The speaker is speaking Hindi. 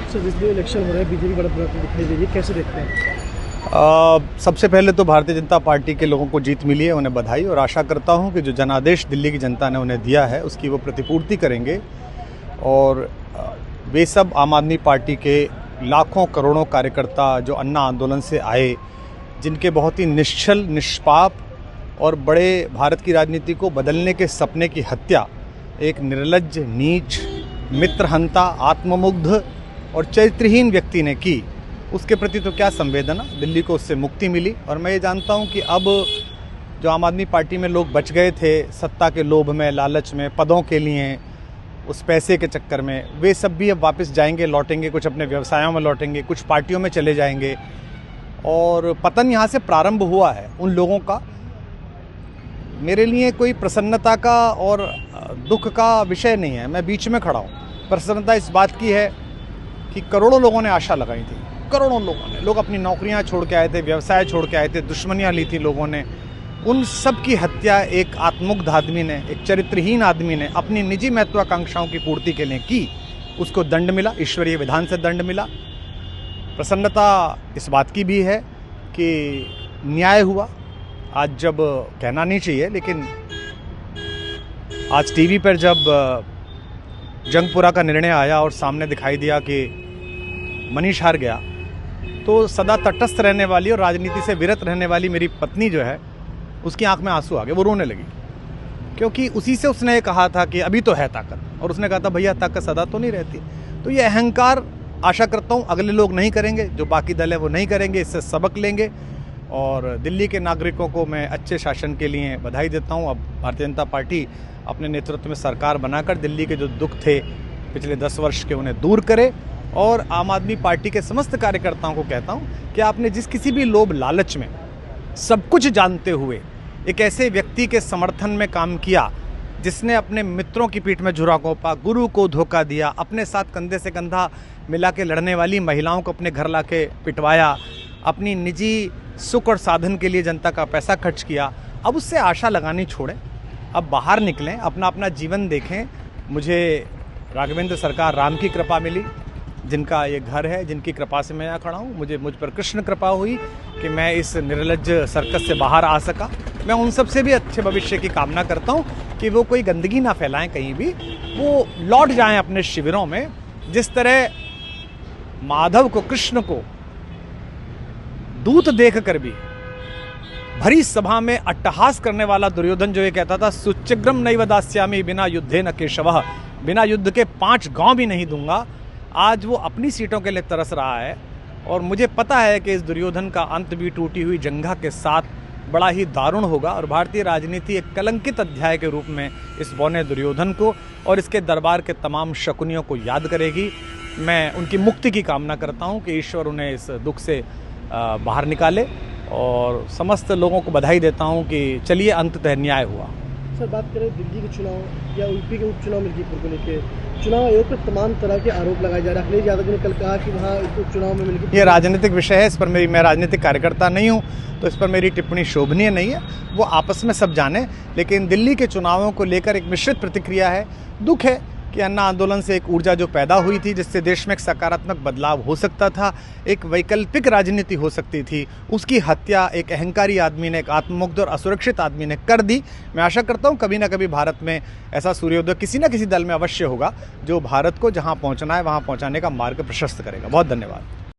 सर जिस भी इलेक्शन हो रहा है बीजेपी बड़ा बढ़त दिखाई दे रही है, कैसे देखते हैं? सबसे पहले तो भारतीय जनता पार्टी के लोगों को जीत मिली है, उन्हें बधाई, और आशा करता हूं कि जो जनादेश दिल्ली की जनता ने उन्हें दिया है उसकी वो प्रतिपूर्ति करेंगे। और वे सब आम आदमी पार्टी के लाखों करोड़ों कार्यकर्ता जो अन्ना आंदोलन से आए, जिनके बहुत ही निश्चल निष्पाप और बड़े भारत की राजनीति को बदलने के सपने की हत्या एक निर्लज्ज, नीच, मित्रहंता, आत्ममुग्ध और चरित्रहीन व्यक्ति ने की, उसके प्रति तो क्या संवेदना। दिल्ली को उससे मुक्ति मिली। और मैं ये जानता हूँ कि अब जो आम आदमी पार्टी में लोग बच गए थे सत्ता के लोभ में, लालच में, पदों के लिए, उस पैसे के चक्कर में, वे सब भी अब वापस जाएंगे, लौटेंगे, कुछ अपने व्यवसायों में लौटेंगे, कुछ पार्टियों में चले जाएंगे। और पतन यहाँ से प्रारंभ हुआ है उन लोगों का। मेरे लिए कोई प्रसन्नता का और दुख का विषय नहीं है, मैं बीच में खड़ा हूँ। प्रसन्नता इस बात की है कि करोड़ों लोगों ने आशा लगाई थी, करोड़ों लोगों ने, लोग अपनी नौकरियां छोड़ के आए थे, व्यवसाय छोड़ के आए थे, दुश्मनियां ली थी लोगों ने, उन सब की हत्या एक आत्ममुग्ध आदमी ने, एक चरित्रहीन आदमी ने अपनी निजी महत्वाकांक्षाओं की पूर्ति के लिए की। उसको दंड मिला, ईश्वरीय विधान से दंड मिला। प्रसन्नता इस बात की भी है कि न्याय हुआ। आज जब कहना नहीं चाहिए, लेकिन आज टीवी पर जब जंगपुरा का निर्णय आया और सामने दिखाई दिया कि मनीष हार गया, तो सदा तटस्थ रहने वाली और राजनीति से विरत रहने वाली मेरी पत्नी जो है, उसकी आंख में आंसू आ गए, वो रोने लगी। क्योंकि उसी से उसने ये कहा था कि अभी तो है ताकत, और उसने कहा था भैया ताकत सदा तो नहीं रहती। तो ये अहंकार आशा करता हूँ अगले लोग नहीं करेंगे, जो बाकी दल है वो नहीं करेंगे, इससे सबक लेंगे। और दिल्ली के नागरिकों को मैं अच्छे शासन के लिए बधाई देता हूँ। अब भारतीय जनता पार्टी अपने नेतृत्व में सरकार बनाकर दिल्ली के जो दुख थे पिछले 10 वर्ष के, उन्हें दूर करे। और आम आदमी पार्टी के समस्त कार्यकर्ताओं को कहता हूं कि आपने जिस किसी भी लोभ लालच में, सब कुछ जानते हुए एक ऐसे व्यक्ति के समर्थन में काम किया जिसने अपने मित्रों की पीठ में झुरा घोंपा, गुरु को धोखा दिया, अपने साथ कंधे से कंधा मिला के लड़ने वाली महिलाओं को अपने घर ला के पिटवाया, अपनी निजी सुख और साधन के लिए जनता का पैसा खर्च किया, अब उससे आशा लगानी छोड़ें, अब बाहर निकलें, अपना अपना जीवन देखें। मुझे राघवेंद्र सरकार राम की कृपा मिली, जिनका ये घर है, जिनकी कृपा से मैं यहाँ खड़ा हूँ। मुझ पर कृष्ण कृपा हुई कि मैं इस निर्लज्ज सर्कस से बाहर आ सका। मैं उन सब से भी अच्छे भविष्य की कामना करता हूँ कि वो कोई गंदगी ना फैलाएं कहीं भी, वो लौट जाएं अपने शिविरों में। जिस तरह माधव को, कृष्ण को दूत देख कर भी भरी सभा में अट्टहास करने वाला दुर्योधन जो ये कहता था सुचिग्रम नैव दास्यामि बिना युद्धे न केशवः, बिना युद्ध के 5 गांव भी नहीं दूंगा, आज वो अपनी सीटों के लिए तरस रहा है। और मुझे पता है कि इस दुर्योधन का अंत भी टूटी हुई जंघा के साथ बड़ा ही दारुण होगा, और भारतीय राजनीति एक कलंकित अध्याय के रूप में इस बौने दुर्योधन को और इसके दरबार के तमाम शकुनियों को याद करेगी। मैं उनकी मुक्ति की कामना करता हूं कि ईश्वर उन्हें इस दुख से बाहर निकाले, और समस्त लोगों को बधाई देता हूं कि चलिए अंततः न्याय हुआ। सर बात करें दिल्ली के चुनाव या यूपी के उपचुनाव मिल्कीपुर को लेकर, चुनाव आयोग पर तमाम तरह के आरोप लगाए जा रहे हैं। अखिलेश यादव ने कल कहा कि वहाँ उपचुनाव में मिल्कीपुर, ये राजनीतिक विषय है, इस पर मैं राजनीतिक कार्यकर्ता नहीं हूँ, तो इस पर मेरी टिप्पणी शोभनीय नहीं है, वो आपस में सब जाने। लेकिन दिल्ली के चुनावों को लेकर एक मिश्रित प्रतिक्रिया है। दुख है कि अन्ना आंदोलन से एक ऊर्जा जो पैदा हुई थी, जिससे देश में एक सकारात्मक बदलाव हो सकता था, एक वैकल्पिक राजनीति हो सकती थी, उसकी हत्या एक अहंकारी आदमी ने, एक आत्ममुग्ध और असुरक्षित आदमी ने कर दी। मैं आशा करता हूं कभी ना कभी भारत में ऐसा सूर्योदय किसी न किसी दल में अवश्य होगा, जो भारत को जहां पहुंचना है वहां पहुंचाने का मार्ग प्रशस्त करेगा। बहुत धन्यवाद।